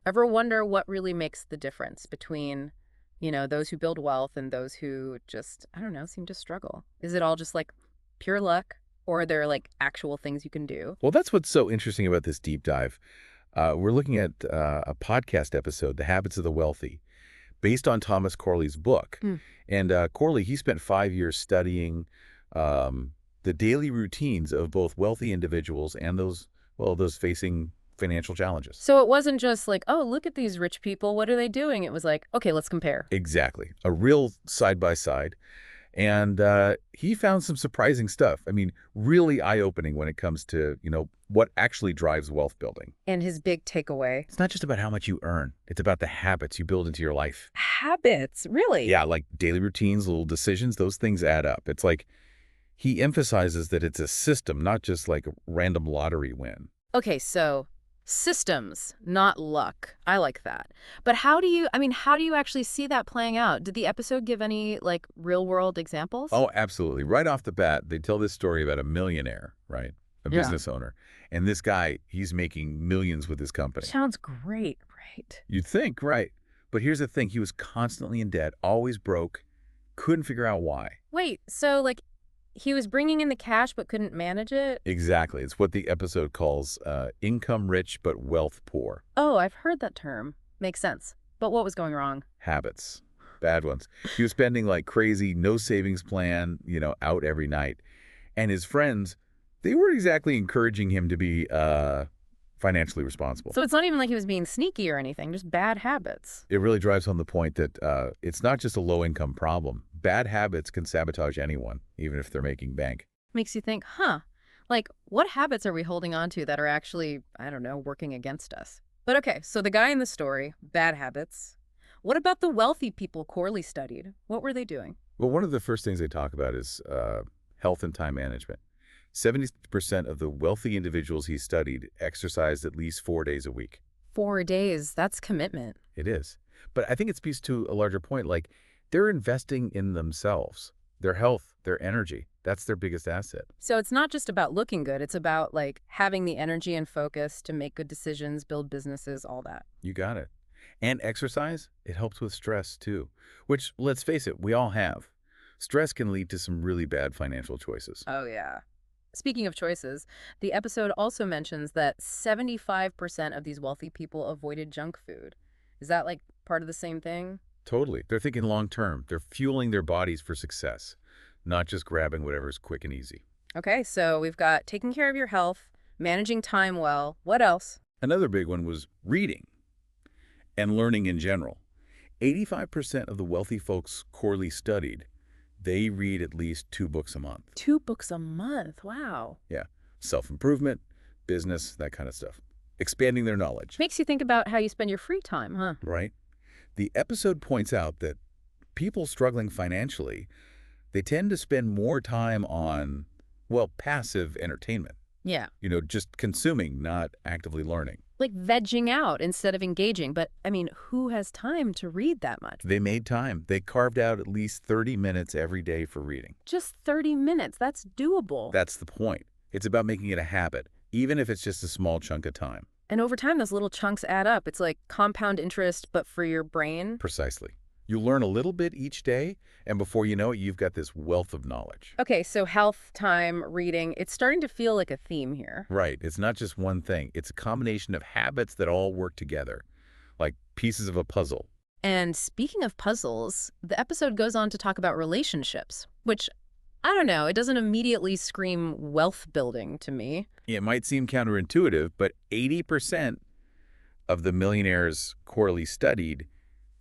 Ever wonder what really makes the difference between, those who build wealth and those who just, I don't know, seem to struggle? Is it all just like pure luck, or are there like actual things you can do? Well, that's what's so interesting about this deep dive. We're looking at a podcast episode, The Habits of the Wealthy, based on Thomas Corley's book. Hmm. And Corley, he spent 5 years studying the daily routines of both wealthy individuals and those facing financial challenges. So it wasn't just like, oh, look at these rich people. What are they doing? It was like, okay, let's compare. Exactly. A real side-by-side. And he found some surprising stuff. I mean, really eye-opening when it comes to, what actually drives wealth building. And his big takeaway. It's not just about how much you earn. It's about the habits you build into your life. Habits, really? Yeah, like daily routines, little decisions, those things add up. It's like he emphasizes that it's a system, not just like a random lottery win. Okay, so systems, not luck. I like that. But how do you actually see that playing out? Did the episode give any like real world examples? Oh, absolutely. Right off the bat, they tell this story about a millionaire, right? A Yeah. business owner. And this guy, he's making millions with his company. Sounds great, right? You'd think, right. But here's the thing. He was constantly in debt, always broke, couldn't figure out why. Wait, so like he was bringing in the cash but couldn't manage it? Exactly. It's what the episode calls income rich but wealth poor. Oh, I've heard that term. Makes sense. But what was going wrong? Habits. Bad ones. He was spending like crazy, no savings plan, out every night. And his friends, they weren't exactly encouraging him to be financially responsible. So it's not even like he was being sneaky or anything, just bad habits. It really drives home the point that it's not just a low-income problem. Bad habits can sabotage anyone, even if they're making bank. Makes you think, huh, like what habits are we holding on to that are actually, I don't know, working against us? But okay, so the guy in the story, bad habits. What about the wealthy people Corley studied? What were they doing? Well, one of the first things they talk about is health and time management. 70% of the wealthy individuals he studied exercised at least 4 days a week. 4 days, that's commitment. It is. But I think it speaks to a larger point, like they're investing in themselves, their health, their energy. That's their biggest asset. So it's not just about looking good, it's about like having the energy and focus to make good decisions, build businesses, all that. You got it. And exercise, it helps with stress too, which, let's face it, we all have. Stress can lead to some really bad financial choices. Oh, yeah. Speaking of choices, the episode also mentions that 75% of these wealthy people avoided junk food. Is that like part of the same thing? Totally. They're thinking long term. They're fueling their bodies for success, not just grabbing whatever's quick and easy. Okay, so we've got taking care of your health, managing time well. What else? Another big one was reading and learning in general. 85% of the wealthy folks Corley studied, they read at least 2 books a month. 2 books a month. Wow. Yeah. Self-improvement, business, that kind of stuff. Expanding their knowledge. Makes you think about how you spend your free time, huh? Right? The episode points out that people struggling financially, they tend to spend more time on, well, passive entertainment. Yeah. Just consuming, not actively learning. Like vegging out instead of engaging. But, I mean, who has time to read that much? They made time. They carved out at least 30 minutes every day for reading. Just 30 minutes. That's doable. That's the point. It's about making it a habit, even if it's just a small chunk of time. And over time, those little chunks add up. It's like compound interest, but for your brain. Precisely. You learn a little bit each day, and before you know it, you've got this wealth of knowledge. Okay, so health, time, reading, it's starting to feel like a theme here. Right. It's not just one thing. It's a combination of habits that all work together, like pieces of a puzzle. And speaking of puzzles, the episode goes on to talk about relationships, which, I don't know, it doesn't immediately scream wealth building to me. It might seem counterintuitive, but 80% of the millionaires Corley studied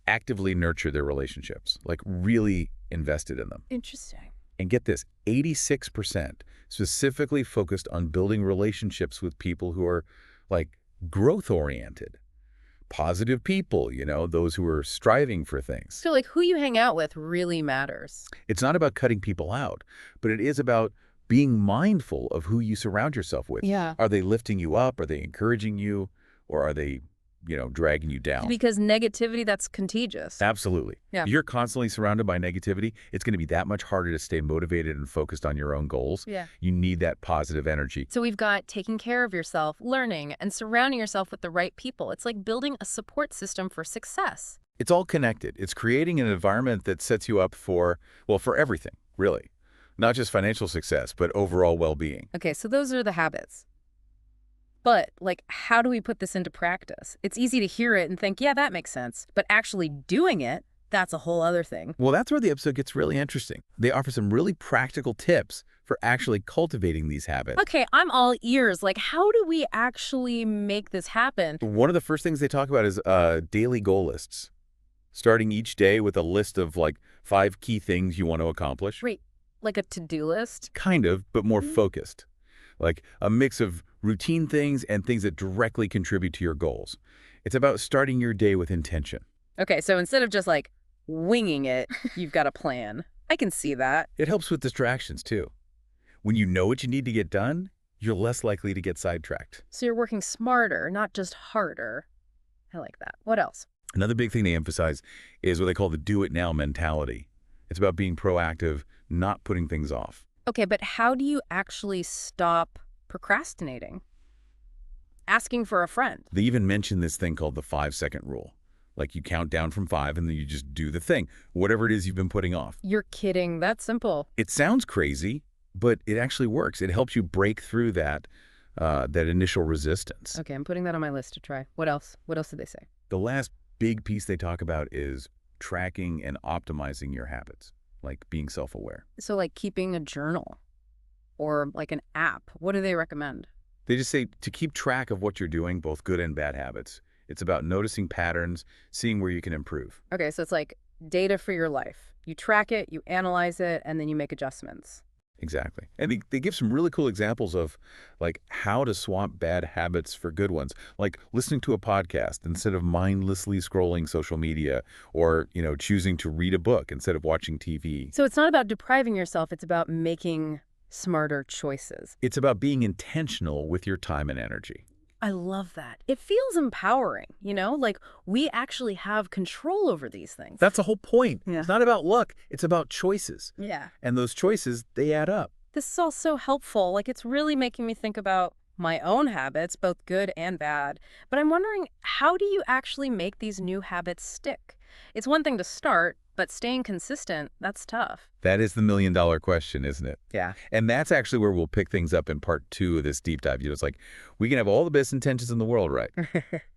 actively nurture their relationships, like really invested in them. Interesting. And get this, 86% specifically focused on building relationships with people who are like growth-oriented, positive people, those who are striving for things. So like who you hang out with really matters. It's not about cutting people out, but it is about being mindful of who you surround yourself with. Yeah. Are they lifting you up? Are they encouraging you? Or are they dragging you down. Because negativity, that's contagious. Absolutely. Yeah. If you're constantly surrounded by negativity, it's going to be that much harder to stay motivated and focused on your own goals. Yeah. You need that positive energy. So we've got taking care of yourself, learning, and surrounding yourself with the right people. It's like building a support system for success. It's all connected. It's creating an environment that sets you up for, well, for everything, really. Not just financial success, but overall well-being. Okay, so those are the habits. But, like, how do we put this into practice? It's easy to hear it and think, yeah, that makes sense. But actually doing it, that's a whole other thing. Well, that's where the episode gets really interesting. They offer some really practical tips for actually cultivating these habits. Okay, I'm all ears. Like, how do we actually make this happen? One of the first things they talk about is daily goal lists. Starting each day with a list of, like, 5 key things you want to accomplish. Wait, like a to-do list? Kind of, but more focused. Like a mix of routine things and things that directly contribute to your goals. It's about starting your day with intention. Okay, so instead of just, like, winging it, you've got a plan. I can see that. It helps with distractions, too. When you know what you need to get done, you're less likely to get sidetracked. So you're working smarter, not just harder. I like that. What else? Another big thing they emphasize is what they call the do-it-now mentality. It's about being proactive, not putting things off. Okay, but how do you actually stop procrastinating? Asking for a friend. They even mention this thing called the 5-second rule. Like you count down from 5 and then you just do the thing, whatever it is you've been putting off. You're kidding. That's simple. It sounds crazy, but it actually works. It helps you break through that initial resistance. Okay, I'm putting that on my list to try. What else? What else did they say? The last big piece they talk about is tracking and optimizing your habits, like being self-aware. So like keeping a journal or like an app. What do they recommend? They just say to keep track of what you're doing, both good and bad habits. It's about noticing patterns, seeing where you can improve. Okay, so it's like data for your life. You track it, you analyze it, and then you make adjustments. Exactly. And they give some really cool examples of like how to swap bad habits for good ones, like listening to a podcast instead of mindlessly scrolling social media or, choosing to read a book instead of watching TV. So it's not about depriving yourself, it's about making smarter choices. It's about being intentional with your time and energy. I love that. It feels empowering, like we actually have control over these things. That's the whole point. Yeah. It's not about luck. It's about choices. Yeah. And those choices, they add up. This is all so helpful. Like it's really making me think about my own habits, both good and bad. But I'm wondering, how do you actually make these new habits stick? It's one thing to start, but staying consistent, that's tough. That is the million-dollar question, isn't it? Yeah. And that's actually where we'll pick things up in part 2 of this deep dive. It's like we can have all the best intentions in the world, right?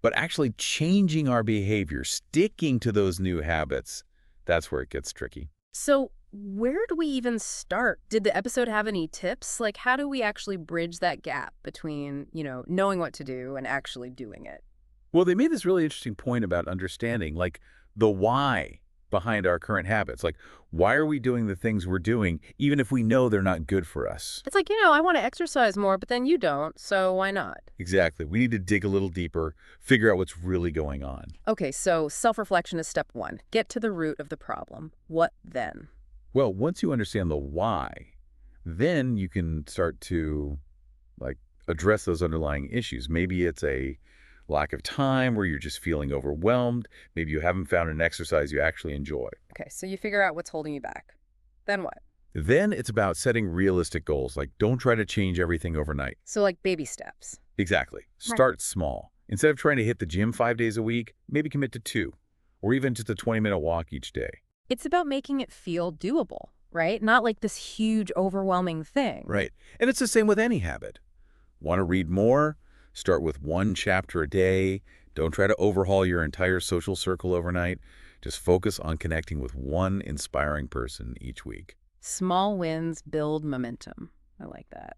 But actually changing our behavior, sticking to those new habits, that's where it gets tricky. So where do we even start? Did the episode have any tips? Like, how do we actually bridge that gap between, knowing what to do and actually doing it? Well, they made this really interesting point about understanding, like, the why behind our current habits. Like, why are we doing the things we're doing, even if we know they're not good for us? It's like, I want to exercise more, but then you don't, so why not? Exactly. We need to dig a little deeper, figure out what's really going on. Okay, so self-reflection is step 1. Get to the root of the problem. What then? Well, once you understand the why, then you can start to, like, address those underlying issues. Maybe it's a lack of time where you're just feeling overwhelmed. Maybe you haven't found an exercise you actually enjoy. Okay, so you figure out what's holding you back. Then what? Then it's about setting realistic goals. Like, don't try to change everything overnight. So like baby steps. Exactly. Start small. Instead of trying to hit the gym 5 days a week, maybe commit to 2, or even just a 20-minute walk each day. It's about making it feel doable, right? Not like this huge, overwhelming thing. Right. And it's the same with any habit. Want to read more? Start with 1 chapter a day. Don't try to overhaul your entire social circle overnight. Just focus on connecting with one inspiring person each week. Small wins build momentum. I like that.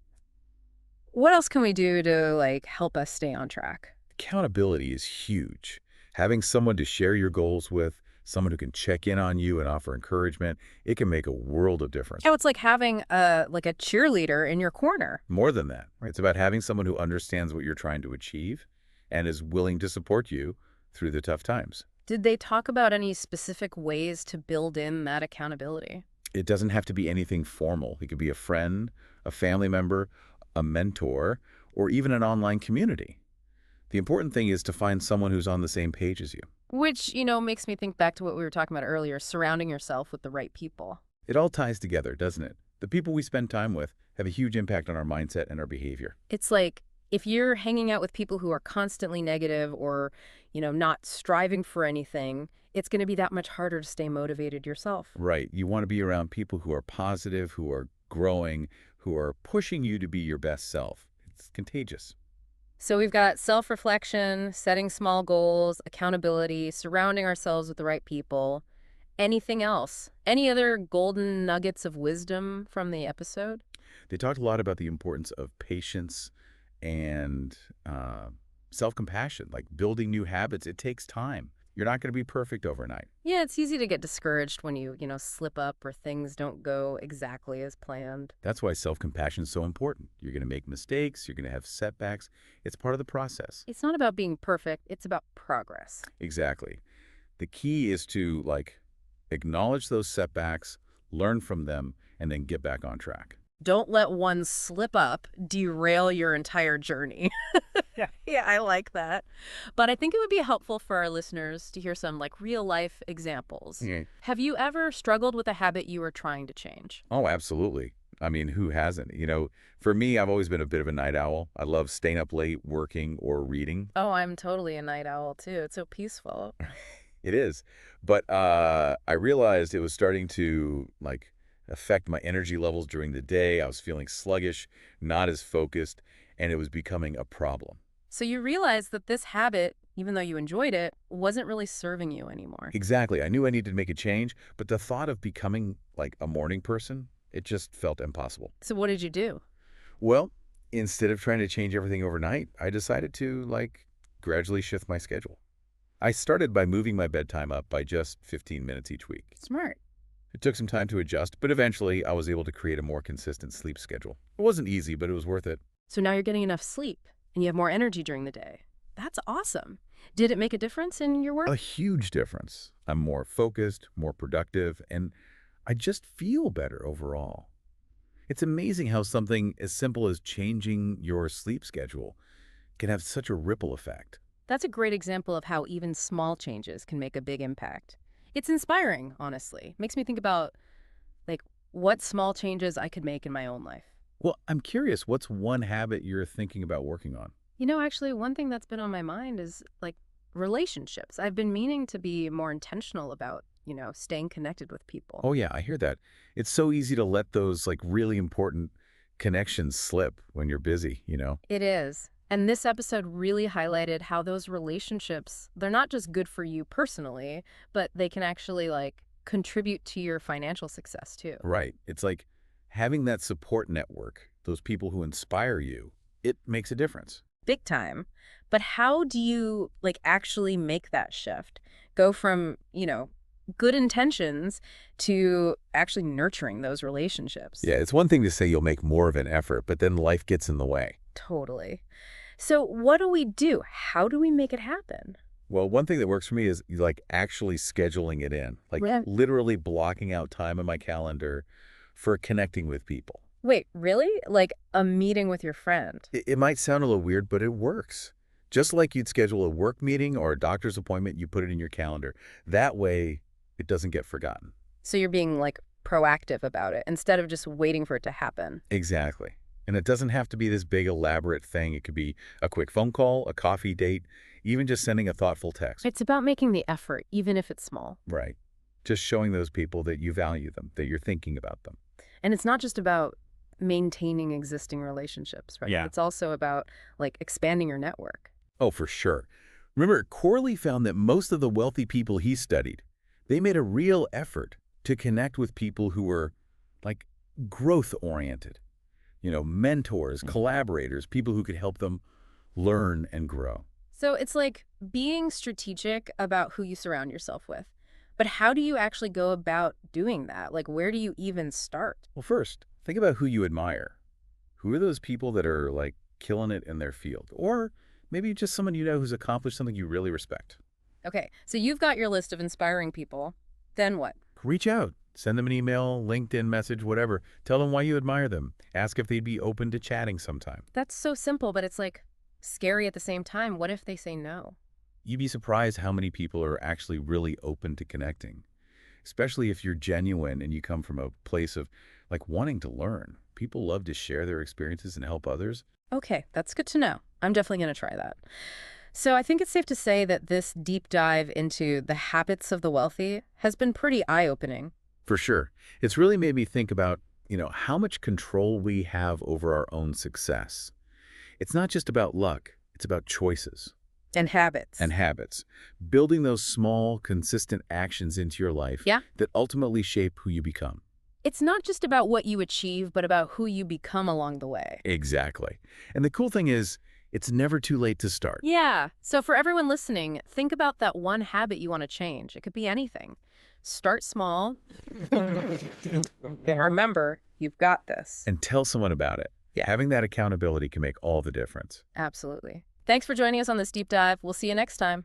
What else can we do to help us stay on track? Accountability is huge. Having someone to share your goals with, someone who can check in on you and offer encouragement, it can make a world of difference. Oh, it's like having a cheerleader in your corner. More than that, right? It's about having someone who understands what you're trying to achieve and is willing to support you through the tough times. Did they talk about any specific ways to build in that accountability? It doesn't have to be anything formal. It could be a friend, a family member, a mentor, or even an online community. The important thing is to find someone who's on the same page as you. Which, makes me think back to what we were talking about earlier, surrounding yourself with the right people. It all ties together, doesn't it? The people we spend time with have a huge impact on our mindset and our behavior. It's like if you're hanging out with people who are constantly negative or, not striving for anything, it's going to be that much harder to stay motivated yourself. Right. You want to be around people who are positive, who are growing, who are pushing you to be your best self. It's contagious. So we've got self-reflection, setting small goals, accountability, surrounding ourselves with the right people. Anything else? Any other golden nuggets of wisdom from the episode? They talked a lot about the importance of patience and self-compassion, like building new habits. It takes time. You're not going to be perfect overnight. Yeah, it's easy to get discouraged when you slip up or things don't go exactly as planned. That's why self-compassion is so important. You're going to make mistakes. You're going to have setbacks. It's part of the process. It's not about being perfect, it's about progress. Exactly. The key is to, acknowledge those setbacks, learn from them, and then get back on track. Don't let one slip up derail your entire journey. Yeah. Yeah, I like that. But I think it would be helpful for our listeners to hear some real life examples. Yeah. Have you ever struggled with a habit you were trying to change? Oh, absolutely. I mean, who hasn't? For me, I've always been a bit of a night owl. I love staying up late, working or reading. Oh, I'm totally a night owl too. It's so peaceful. It is. But I realized it was starting to, affect my energy levels during the day. I was feeling sluggish, not as focused, and it was becoming a problem. So you realized that this habit, even though you enjoyed it, wasn't really serving you anymore. Exactly. I knew I needed to make a change, but the thought of becoming, a morning person, it just felt impossible. So what did you do? Well, instead of trying to change everything overnight, I decided to, gradually shift my schedule. I started by moving my bedtime up by just 15 minutes each week. Smart. It took some time to adjust, but eventually I was able to create a more consistent sleep schedule. It wasn't easy, but it was worth it. So now you're getting enough sleep and you have more energy during the day. That's awesome. Did it make a difference in your A work? huge difference. I'm more focused, more productive, and I just feel better overall. It's amazing how something as simple as changing your sleep schedule can have such a ripple effect. That's a great example of how even small changes can make a big impact. It's inspiring, honestly. Makes me think about what small changes I could make in my own life. Well, I'm curious, what's one habit you're thinking about working on? Actually, one thing that's been on my mind is relationships. I've been meaning to be more intentional about, staying connected with people. Oh, yeah, I hear that. It's so easy to let those, really important connections slip when you're busy. It is. And this episode really highlighted how those relationships, they're not just good for you personally, but they can actually contribute to your financial success too. Right. It's like having that support network, those people who inspire you, it makes a difference. Big time. But how do you actually make that shift? Go from, good intentions to actually nurturing those relationships. Yeah, it's one thing to say you'll make more of an effort, but then life gets in the way. Totally. So what do we do? How do we make it happen? Well, one thing that works for me is actually scheduling it in, Right. literally blocking out time in my calendar for connecting with people. Wait, really? Like a meeting with your friend? It might sound a little weird, but it works. Just like you'd schedule a work meeting or a doctor's appointment, you put it in your calendar. That way, it doesn't get forgotten. So you're being proactive about it instead of just waiting for it to happen. Exactly. And it doesn't have to be this big elaborate thing. It could be a quick phone call, a coffee date, even just sending a thoughtful text. It's about making the effort, even if it's small. Right. Just showing those people that you value them, that you're thinking about them. And it's not just about maintaining existing relationships, right? Yeah. It's also about expanding your network. Oh, for sure. Remember, Corley found that most of the wealthy people he studied, they made a real effort to connect with people who were growth-oriented. Mentors, collaborators, people who could help them learn and grow. So it's being strategic about who you surround yourself with. But how do you actually go about doing that? Where do you even start? Well, first, think about who you admire. Who are those people that are killing it in their field? Or maybe just someone who's accomplished something you really respect. Okay, so you've got your list of inspiring people. Then what? Reach out. Send them an email, LinkedIn message, whatever. Tell them why you admire them. Ask if they'd be open to chatting sometime. That's so simple, but it's Scary at the same time. What if they say no? You'd be surprised how many people are actually really open to connecting, especially if you're genuine and you come from a place of wanting to learn. People love to share their experiences and help others. Okay, that's good to know. I'm definitely going to try that. So I think it's safe to say that this deep dive into the habits of the wealthy has been pretty eye-opening. For sure. It's really made me think about, how much control we have over our own success. It's not just about luck, it's about choices And and habits. habits. Building those small, consistent actions into your life Yeah. that ultimately shape who you become. It's not just about what you achieve, but about who you become along the way. Exactly. And the cool thing is, it's never too late to start. Yeah. So for everyone listening, think about that one habit you want to change. It could be anything. Start small. And remember, you've got this. And tell someone about it. Yeah. Having that accountability can make all the difference. Absolutely. Thanks for joining us on this deep dive. We'll see you next time.